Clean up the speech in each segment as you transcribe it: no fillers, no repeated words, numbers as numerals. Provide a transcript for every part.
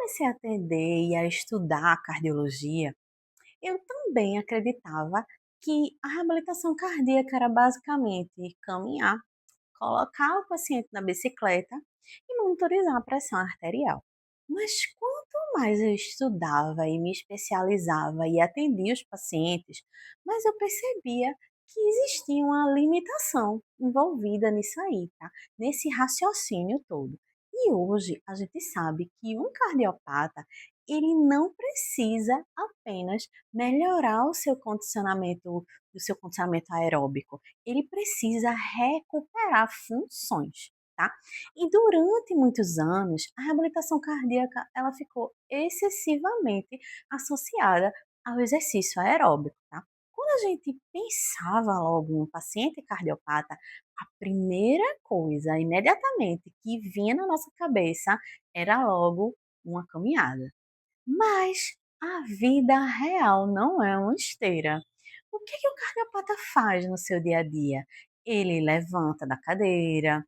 comecei a atender e a estudar cardiologia, eu também acreditava que a reabilitação cardíaca era basicamente caminhar, colocar o paciente na bicicleta e monitorizar a pressão arterial. Mas quanto mais eu estudava e me especializava e atendia os pacientes, mais eu percebia que existia uma limitação envolvida nisso aí, tá? Nesse raciocínio todo. E hoje a gente sabe que um cardiopata, ele não precisa apenas melhorar o seu condicionamento aeróbico, ele precisa recuperar funções, tá? E durante muitos anos, a reabilitação cardíaca ela ficou excessivamente associada ao exercício aeróbico, tá? Quando a gente pensava logo em um paciente cardiopata, a primeira coisa imediatamente que vinha na nossa cabeça era logo uma caminhada. Mas a vida real não é uma esteira. O que o cardiopata faz no seu dia a dia? Ele levanta da cadeira,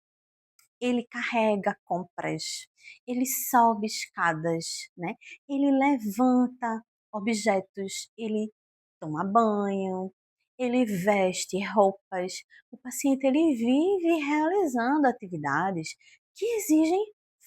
ele carrega compras, ele sobe escadas, né? Ele levanta objetos, ele toma banho, ele veste roupas. O paciente ele vive realizando atividades que exigem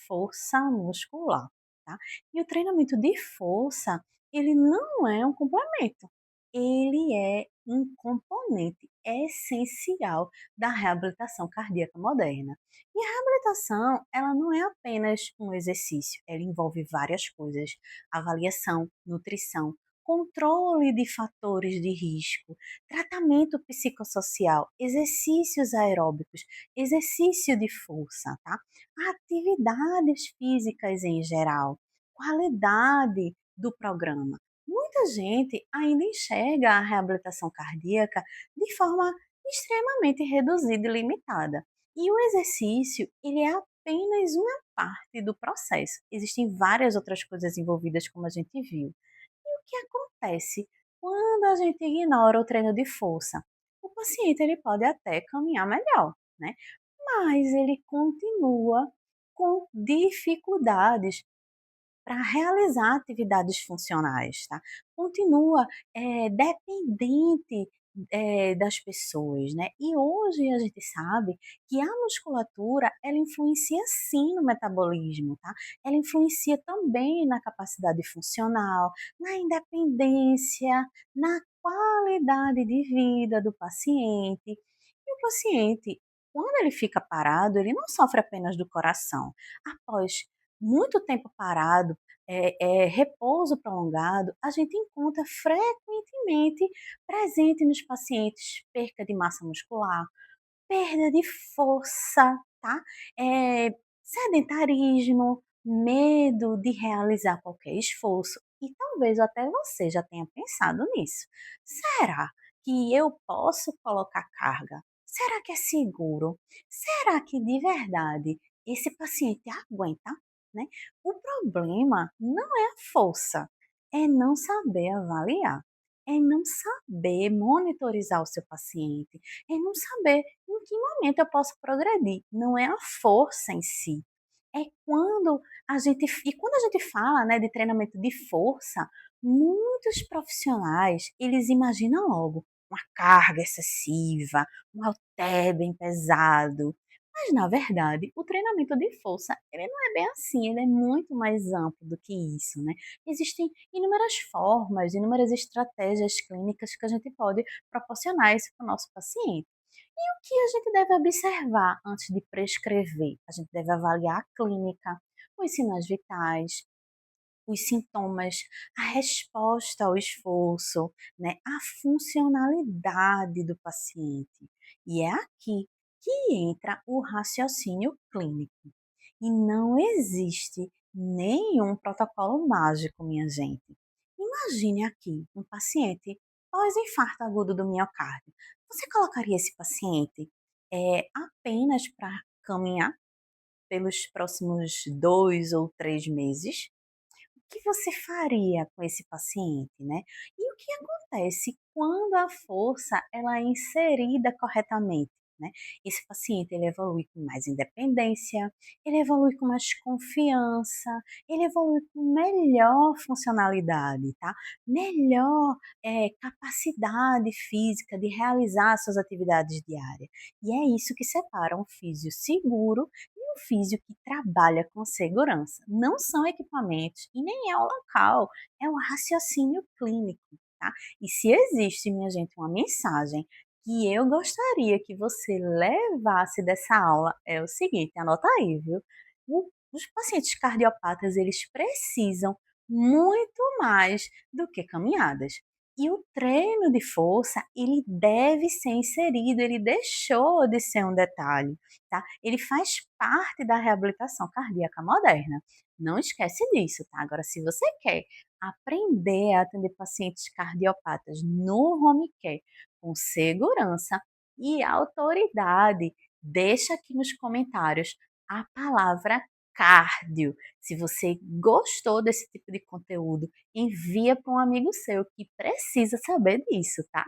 força muscular, tá? E o treinamento de força, ele não é um complemento, ele é um componente essencial da reabilitação cardíaca moderna. E a reabilitação, ela não é apenas um exercício, ela envolve várias coisas: avaliação, nutrição, controle de fatores de risco, tratamento psicossocial, exercícios aeróbicos, exercício de força, tá? Atividades físicas em geral, qualidade do programa. Muita gente ainda enxerga a reabilitação cardíaca de forma extremamente reduzida e limitada. E o exercício, ele é apenas uma parte do processo. Existem várias outras coisas envolvidas, como a gente viu. E o que acontece quando a gente ignora o treino de força? O paciente ele pode até caminhar melhor, né? Mas ele continua com dificuldades para realizar atividades funcionais, tá? Continua dependente das pessoas, né? E hoje a gente sabe que a musculatura ela influencia sim no metabolismo, tá? Ela influencia também na capacidade funcional, na independência, na qualidade de vida do paciente. E o paciente, quando ele fica parado, ele não sofre apenas do coração. Após muito tempo parado, repouso prolongado, a gente encontra frequentemente presente nos pacientes perca de massa muscular, perda de força, tá? Sedentarismo, medo de realizar qualquer esforço. E talvez até você já tenha pensado nisso. Será que eu posso colocar carga? Será que é seguro? Será que de verdade esse paciente aguenta, né? O problema não é a força, é não saber avaliar, é não saber monitorizar o seu paciente, é não saber em que momento eu posso progredir. Não é a força em si. É quando quando a gente fala, né, de treinamento de força, muitos profissionais, eles imaginam logo uma carga excessiva, um halter bem pesado. Mas na verdade, o treinamento de força, ele não é bem assim, ele é muito mais amplo do que isso, né? Existem inúmeras formas, inúmeras estratégias clínicas que a gente pode proporcionar isso para o nosso paciente. E o que a gente deve observar antes de prescrever? A gente deve avaliar a clínica, os sinais vitais, os sintomas, a resposta ao esforço, né, a funcionalidade do paciente. E é aqui que entra o raciocínio clínico. E não existe nenhum protocolo mágico, minha gente. Imagine aqui um paciente pós-infarto agudo do miocárdio. Você colocaria esse paciente apenas para caminhar pelos próximos 2 ou 3 meses? O que você faria com esse paciente, né? E o que acontece quando a força ela é inserida corretamente? né? Esse paciente ele evolui com mais independência, ele evolui com mais confiança, ele evolui com melhor funcionalidade, tá? Melhor capacidade física de realizar suas atividades diárias. E é isso que separa um físio seguro e um físio que trabalha com segurança. Não são equipamentos e nem é o local, é o raciocínio clínico, tá? E se existe, minha gente, uma mensagem que eu gostaria que você levasse dessa aula, é o seguinte, anota aí, viu? Os pacientes cardiopatas, eles precisam muito mais do que caminhadas. E o treino de força, ele deve ser inserido, ele deixou de ser um detalhe, tá? Ele faz parte da reabilitação cardíaca moderna. Não esquece disso, tá? Agora, se você quer aprender a atender pacientes cardiopatas no home care com segurança e autoridade, deixa aqui nos comentários a palavra cardio. Se você gostou desse tipo de conteúdo, envia para um amigo seu que precisa saber disso, tá?